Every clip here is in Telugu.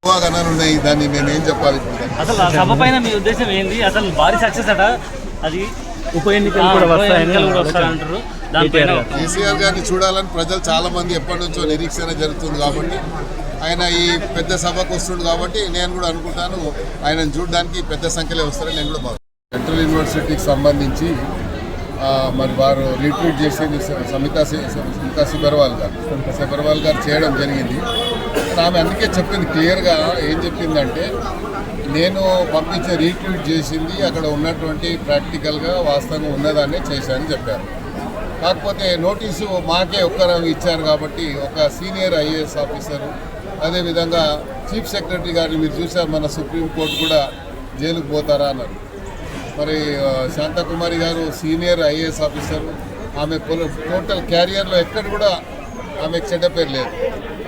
ఉన్నాయి. దాన్ని నేనేం చెప్పాలి ఇప్పుడు? అసలు ఆ సభ పైన మీ ఉద్దేశం ఏంది? అసలు భారీ సక్సెస్ అట అది. ఉప ఎన్నికలు కూడా వస్తాయంటారు. కేసీఆర్ గారిని చూడాలని ప్రజలు చాలా మంది ఎప్పటి నుంచో నిరీక్షణ జరుగుతుంది కాబట్టి ఆయన ఈ పెద్ద సభకు వస్తుంది కాబట్టి నేను కూడా అనుకుంటాను ఆయనను చూడడానికి పెద్ద సంఖ్యలో వస్తారని నేను కూడా సెంట్రల్ యూనివర్సిటీకి సంబంధించి మరి వారు రీట్వీట్ చేసింది సమితా సిబర్వాల్ గారు చేయడం జరిగింది. ఆమె అందుకే చెప్పింది క్లియర్గా ఏం చెప్పిందంటే నేను పంపించే రీట్వీట్ చేసింది అక్కడ ఉన్నటువంటి ప్రాక్టికల్గా వాస్తవంగా ఉన్నదాన్నే చేశానని చెప్పారు. కాకపోతే నోటీసు మాకే ఒక్కరు ఇచ్చారు కాబట్టి ఒక సీనియర్ ఐఏఎస్ ఆఫీసరు అదేవిధంగా చీఫ్ సెక్రటరీ గారిని మీరు చూశారు, మన సుప్రీంకోర్టు కూడా జైలుకు పోతారా అన్నారు. మరి శాంతకుమారి గారు సీనియర్ ఐఏఎస్ ఆఫీసర్, ఆమె టోటల్ క్యారియర్లో ఎక్కడ కూడా ఆమెకు చెడ్డ పేరు లేదు.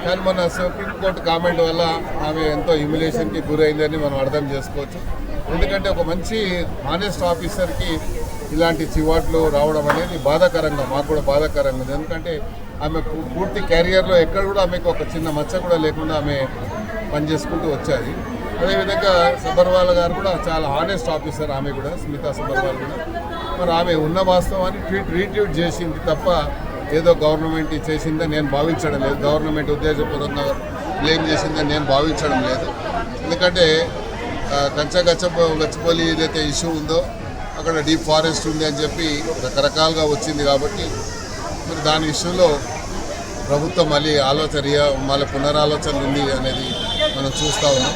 కానీ మన సుప్రీంకోర్టు కామెంట్ వల్ల ఆమె ఎంతో హ్యూమిలేషన్కి గురైందని మనం అర్థం చేసుకోవచ్చు. ఎందుకంటే ఒక మంచి హానెస్ట్ ఆఫీసర్కి ఇలాంటి చివాట్లు రావడం అనేది బాధాకరంగా, మాకు కూడా బాధాకరంగా ఉంది. ఎందుకంటే ఆమె పూర్తి క్యారియర్లో ఎక్కడ కూడా ఆమెకు ఒక చిన్న మచ్చ కూడా లేకుండా ఆమె పనిచేసుకుంటూ వచ్చాది. అదేవిధంగా సబర్వాల్ గారు కూడా చాలా హానెస్ట్ ఆఫీసర్, ఆమె కూడా స్మితా సబర్వాల్ కూడా. మరి ఆమె ఉన్న వాస్తవాన్ని రీట్వీట్ చేసింది తప్ప ఏదో గవర్నమెంట్ చేసిందని నేను భావించడం లేదు, గవర్నమెంట్ ఉద్దేశపూర్వకంగా బ్లేమ్ చేసిందని నేను భావించడం లేదు. ఎందుకంటే గచ్చిబౌలి ఏదైతే ఇష్యూ ఉందో అక్కడ డీప్ ఫారెస్ట్ ఉంది అని చెప్పి రకరకాలుగా వచ్చింది కాబట్టి మరి దాని విషయంలో ప్రభుత్వం మళ్ళీ పునరాలోచన ఉంది అనేది మనం చూస్తూ ఉన్నాం.